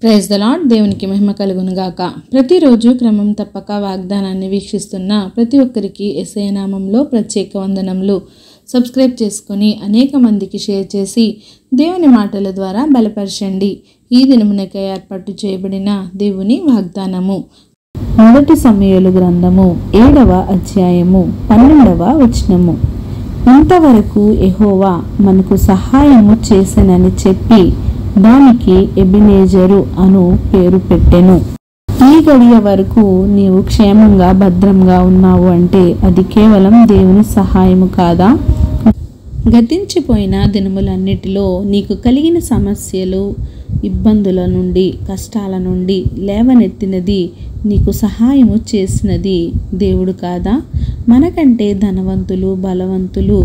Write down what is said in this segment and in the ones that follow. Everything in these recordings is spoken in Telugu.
Praise the lord. దేవునికి మహిమ కలుగును గాక. ప్రతిరోజు క్రమం తప్పక వాగ్దానాన్ని వీక్షిస్తున్న ప్రతి ఒక్కరికి యేసయ్య నామంలో ప్రత్యేక వందనములు. సబ్స్క్రైబ్ చేసుకొని అనేక మందికి షేర్ చేసి దేవుని మాటల ద్వారా బలపరచండి. ఈ దినమునకై ఏర్పాటు చేయబడిన దేవుని వాగ్దానము మొదటి సమూయేలు గ్రంథము 7వ అధ్యాయము 12వ వచనము. ఇంతవరకు యెహోవా మనకు సహాయము చేసెనని చెప్పి దానికి ఎబెనెజరు అను పేరు పెట్టెను. ఈ గడియ వరకు నీవు క్షేమంగా భద్రంగా ఉన్నావు అంటే అది కేవలం దేవుని సహాయము కాదా? గతించిపోయిన దినములన్నిటిలో నీకు కలిగిన సమస్యలు, ఇబ్బందుల నుండి, కష్టాల నుండి లేవనెత్తినది, నీకు సహాయము చేసినది దేవుడు కాదా? మనకంటే ధనవంతులు, బలవంతులు,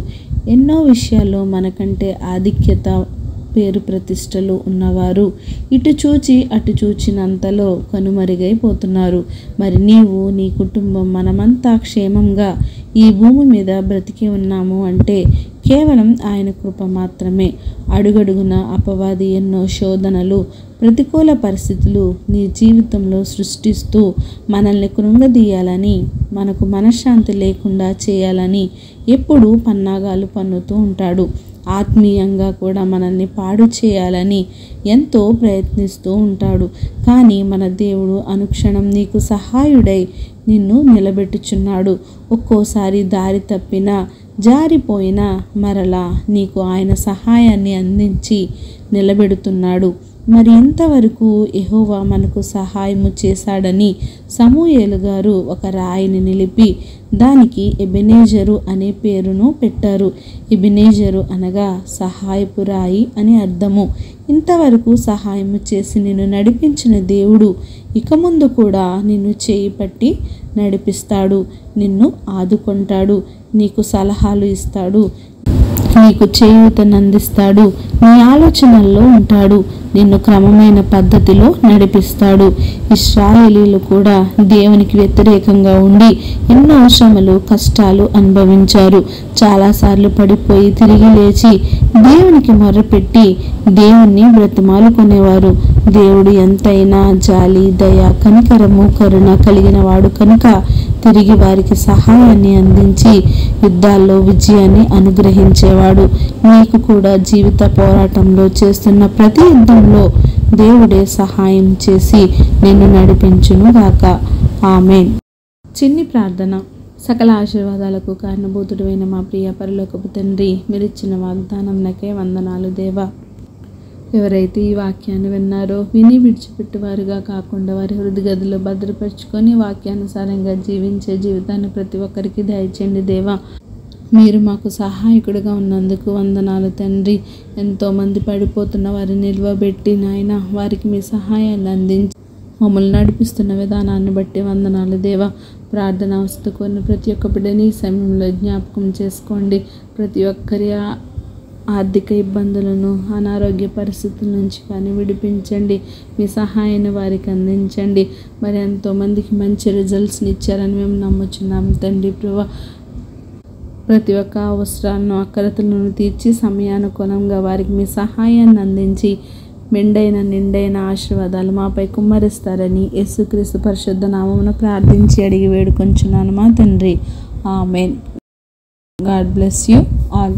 ఎన్నో విషయాల్లో మనకంటే ఆధిక్యత, పేరు ప్రతిష్టలు ఉన్నవారు ఇటు చూచి అటు చూచినంతలో కనుమరుగైపోతున్నారు. మరి నీవు, నీ కుటుంబం, మనమంతా క్షేమంగా ఈ భూమి మీద బ్రతికి ఉన్నాము అంటే కేవలం ఆయన కృప మాత్రమే. అడుగడుగున అపవాది ఎన్నో శోధనలు, ప్రతికూల పరిస్థితులు నీ జీవితంలో సృష్టిస్తూ మనల్ని కృంగదీయాలని, మనకు మనశ్శాంతి లేకుండా చేయాలని ఎప్పుడూ పన్నాగాలు పన్నుతూ ఉంటాడు. ఆత్మీయంగా కూడా మనల్ని పాడు చేయాలని ఎంతో ప్రయత్నిస్తూ ఉంటాడు. కానీ మన దేవుడు అనుక్షణం నీకు సహాయుడై నిన్ను నిలబెట్టుచున్నాడు. ఒక్కోసారి దారి తప్పినా, జారిపోయినా మరలా నీకు ఆయన సహాయాన్ని అందించి నిలబెడుతున్నాడు. మరి ఇంతవరకు యెహోవా మనకు సహాయము చేశాడని సమూయేలు గారు ఒక రాయిని నిలిపి దానికి ఎబెనెజరు అనే పేరును పెట్టారు. ఎబెనెజరు అనగా సహాయపు రాయి అని అర్థము. ఇంతవరకు సహాయము చేసి నిన్ను నడిపించిన దేవుడు ఇక ముందు కూడా నిన్ను చేయి పట్టి నడిపిస్తాడు, నిన్ను ఆదుకుంటాడు, నీకు సలహాలు ఇస్తాడు, నీకు చేయూతనందిస్తాడు, నీ ఆలోచనల్లో ఉంటాడు, నిన్ను క్రమమైన పద్ధతిలో నడిపిస్తాడు. ఇశ్రాయేలీలు కూడా దేవునికి వ్యతిరేకంగా ఉండి ఎన్నో శ్రమలు, కష్టాలు అనుభవించారు. చాలాసార్లు పడిపోయి తిరిగి లేచి దేవునికి మొర్రపెట్టి దేవుణ్ణి బ్రతిమాలుకునేవారు. దేవుడు ఎంతైనా జాలి, దయ, కనికరము, కరుణ కలిగిన వాడు కనుక తిరిగి వారికి సహాయాన్ని అందించి యుద్ధాల్లో విజయాన్ని అనుగ్రహించేవాడు. నీకు కూడా జీవిత పోరాటంలో చేస్తున్న ప్రతి యుద్ధంలో దేవుడే సహాయం చేసి నిన్ను నడిపించును గాక. ఆమేన్. చిన్ని ప్రార్థన. సకల ఆశీర్వాదాలకు కారణభూతుడైన మా ప్రియ పరలోకపు తండ్రి, మీరిచ్చిన వాగ్దానం నాకే వందనాలు దేవా. ఎవరైతే ఈ వాక్యాన్ని విన్నారో విని విడిచిపెట్టువారుగా కాకుండా వారి హృదయ గదిలో భద్రపరుచుకొని వాక్యానుసారంగా జీవించే జీవితాన్ని ప్రతి ఒక్కరికి దయచేయండి దేవా. మీరు మాకు సహాయకుడిగా ఉన్నందుకు వందనాలు తండ్రి. ఎంతోమంది పడిపోతున్న వారిని నిల్వబెట్టి నాయన వారికి మీ సహాయాన్ని అందించి మమ్మల్ని నడిపిస్తున్న విధానాన్ని బట్టి వందనాలు దేవా. ప్రార్థన అవసరం కొన్న ప్రతి ఒక్క బిడ్డని ఈ సమయంలో జ్ఞాపకం చేసుకోండి. ప్రతి ఒక్కరి ఆర్థిక ఇబ్బందులను, అనారోగ్య పరిస్థితుల నుంచి కానీ విడిపించండి. మీ సహాయాన్ని వారికి అందించండి. మరి ఎంతోమందికి మంచి రిజల్ట్స్ని ఇచ్చారని మేము నమ్ముచున్నాం తండ్రి. ప్రభా, ప్రతి ఒక్క అవసరాలను, అక్కరతలను తీర్చి సమయానుకూలంగా వారికి మీ సహాయాన్ని అందించి మెండైన నిండైన ఆశీర్వాదాలు మాపై కుమ్మరిస్తారని యేసుక్రీస్తు పరిశుద్ధ నామమున ప్రార్థించి అడిగి వేడుకొంచున్నాను మా తండ్రి. ఆమేన్. God bless you all.